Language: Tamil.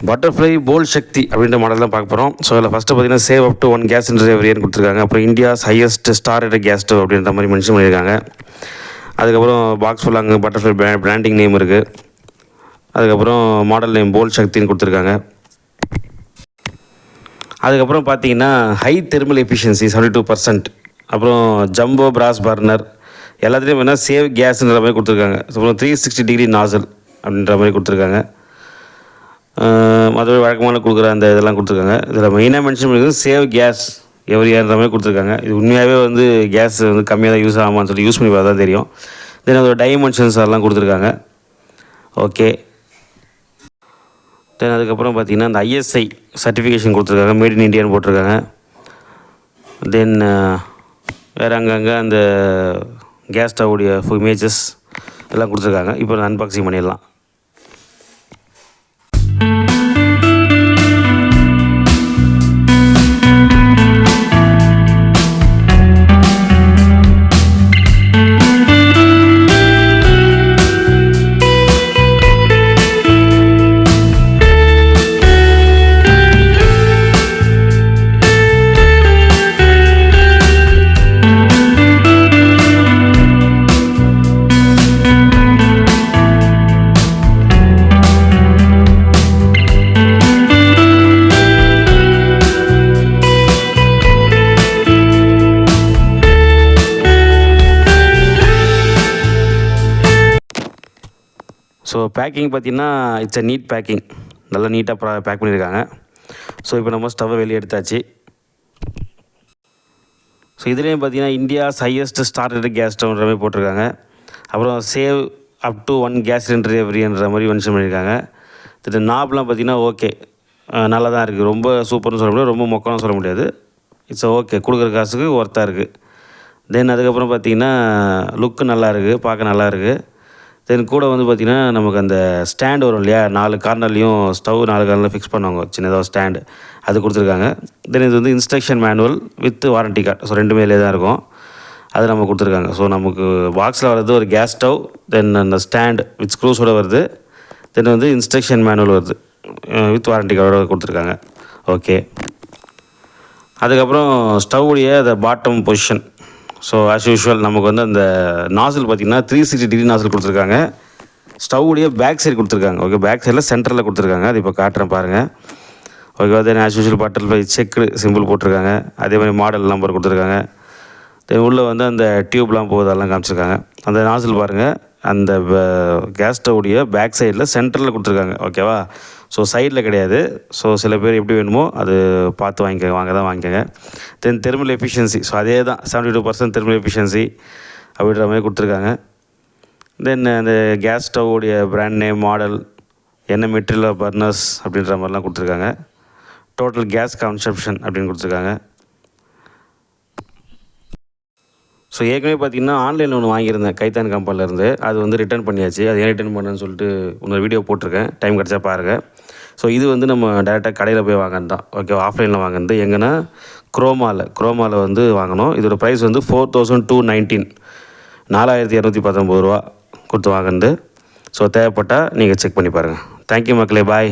பட்டர்ஃப்ளை போல் சக்தி அப்படின்ற மாடல் தான் பார்க்க போகிறோம். ஸோ அதில் ஃபஸ்ட்டு பார்த்தீங்கன்னா save up to 1 gas cylinder every year கொடுத்துருக்காங்க. அப்புறம் India's highest star rated gas stove அப்படின்ற மாதிரி மென்ஷன் பண்ணியிருக்காங்க. அதுக்கப்புறம் பாக்ஸ் ஃபுல்லாக அங்கே பட்டர்ஃப்ளை பிராண்டிங் நேம் இருக்குது. அதுக்கப்புறம் மாடல் நேம் போல் சக்தின்னு கொடுத்துருக்காங்க. அதுக்கப்புறம் பார்த்தீங்கன்னா ஹை தெர்மல் எஃபிஷியன்சி 72%. அப்புறம் ஜம்போ பிராஸ் பர்னர் எல்லாத்துலேயும் வேணால் சேவ் கேஸ்ன்ற மாதிரி கொடுத்துருக்காங்க. அப்புறம் 360 டிகிரி நாசல் அப்படின்ற மாதிரி கொடுத்துருக்காங்க. மற்றபடி வழக்கமான கொடுக்குற அந்த இதெல்லாம் கொடுத்துருக்காங்க. இதில் மெயினாக மென்ஷன் பண்ணிக்கிறது சேவ் கேஸ் எவ்ரி இயர்ன்ற மாதிரி கொடுத்துருக்காங்க. இது உண்மையாகவே வந்து கேஸ் வந்து கம்மியாக தான் யூஸ் ஆகுமான்னு சொல்லி யூஸ் பண்ணி பார்த்தா தான் தெரியும். தென் அதோட டைமென்ஷன்ஸ் அதெல்லாம் கொடுத்துருக்காங்க. ஓகே. தென் அதுக்கப்புறம் பார்த்திங்கன்னா இந்த ISI சர்டிஃபிகேஷன் கொடுத்துருக்காங்க. மேட் இன் இண்டியான்னு போட்டிருக்காங்க. தென் வேறு அங்கங்கே அந்த கேஸ் ஸ்டவ்வுடைய இமேஜஸ் எல்லாம் கொடுத்துருக்காங்க. இப்போ அன்பாக்சிங் பண்ணிடலாம். ஸோ பேக்கிங் பார்த்திங்கன்னா இட்ஸ் நீட் பேக்கிங், நல்லா நீட்டாக பேக் பண்ணியிருக்காங்க. ஸோ இப்போ நம்ம ஸ்டவ்வை வெளியே எடுத்தாச்சு. ஸோ இதுலேயும் பார்த்திங்கன்னா India's highest star rated gas ஸ்டவ்ன்ற மாதிரி போட்டிருக்காங்க. அப்புறம் save up to 1 gas cylinder எவ்ரின்ற மாதிரி மென்ஷன் பண்ணியிருக்காங்க. இது நாப்லாம் பார்த்திங்கன்னா ஓகே, நல்லா தான் இருக்குது. ரொம்ப சூப்பர்னு சொல்ல முடியாது, ரொம்ப மொக்கம்னு சொல்ல முடியாது. இட்ஸ் ஓகே, கொடுக்குற காசுக்கு ஒர்த்தாக இருக்குது. தென் அதுக்கப்புறம் பார்த்திங்கன்னா லுக்கு நல்லா இருக்குது, பார்க்க நல்லா இருக்குது. தென் கூட வந்து பார்த்திங்கன்னா நமக்கு அந்த ஸ்டாண்டு வரும் இல்லையா, 4 கார்னர்லேயும் ஸ்டவ் 4 கார்னரில் ஃபிக்ஸ் பண்ணுவாங்க சின்னதாக ஸ்டாண்டு, அது கொடுத்துருக்காங்க. தென் இது வந்து instruction manual with warranty card. So ரெண்டுமே இதில் தான் இருக்கும், அது நம்ம கொடுத்துருக்காங்க. ஸோ நமக்கு பாக்ஸில் வர்றது ஒரு கேஸ் ஸ்டவ், தென் அந்த ஸ்டாண்ட் வித் ஸ்க்ரூஸோடு வருது, தென் வந்து இன்ஸ்ட்ரக்ஷன் மேனுவல் வருது வித் வாரண்டி கார்டோடு கொடுத்துருக்காங்க. ஓகே. அதுக்கப்புறம் ஸ்டவ்வுடைய அந்த bottom position. So as usual நமக்கு வந்து அந்த நாசில் பார்த்திங்கன்னா 360 டிகிரி நாசில் கொடுத்துருக்காங்க. ஸ்டவ்வுடைய பேக் சைடு கொடுத்துருக்காங்க. ஓகே, பேக் சைடில் சென்டரில் கொடுத்துருக்காங்க. அது இப்போ காட்டுறேன் பாருங்கள். ஓகே. தென் ஆஸ் யூஷுவல் பட்டர்ஃப்ளை செக்கு சிம்பிள் போட்டிருக்காங்க. அதே மாதிரி மாடல் நம்பர் கொடுத்துருக்காங்க. தென் உள்ளே வந்து அந்த டியூப்லாம் போகுதெல்லாம் காமிச்சிருக்காங்க. அந்த நாசில் பாருங்கள், அந்த கேஸ் ஸ்டவ்வுடைய பேக் சைடில் சென்டரில் கொடுத்துருக்காங்க. ஓகேவா? ஸோ சைடில் கிடையாது. ஸோ சில பேர் எப்படி வேணுமோ அது பார்த்து வாங்கிக்கோங்க. தென் தெர்மல் எஃபிஷியன்சி, ஸோ அதே தான் 72% தெர்மல் எஃபிஷியன்சி அப்படின்ற மாதிரி கொடுத்துருக்காங்க. தென் அந்த கேஸ் ஸ்டவ்வுடைய பிராண்ட் நேம், மாடல், என்ன மெட்டீரியல் ஆஃப் பர்னர்ஸ் அப்படின்ற மாதிரிலாம் கொடுத்துருக்காங்க. டோட்டல் கேஸ் கன்சப்ஷன் அப்படின்னு கொடுத்துருக்காங்க. ஸோ ஏற்கனவே பார்த்திங்கன்னா ஆன்லைனில் ஒன்று வாங்கியிருந்தேன் கைத்தான் கம்பெனிலேருந்து, அது வந்து ரிட்டர்ன் பண்ணியாச்சு. அது ஏன் ரிட்டர்ன் பண்ணேன்னு சொல்லிட்டு இன்னொரு வீடியோ போட்டிருக்கேன், டைம் கிடச்சா பாருங்கள். ஸோ இது வந்து நம்ம டேரெக்டாக கடையில் போய் வாங்கினது தான். ஓகே, ஆஃப்லைனில் வாங்கினது எங்கன்னா குரோமாவில் வந்து வாங்கினோம். இதோட ப்ரைஸ் வந்து 4219, 4219 ரூபா கொடுத்து வாங்கினது. ஸோ தேவைப்பட்டால் நீங்கள் செக் பண்ணி பாருங்கள். தேங்க்யூ மக்களே, பாய்.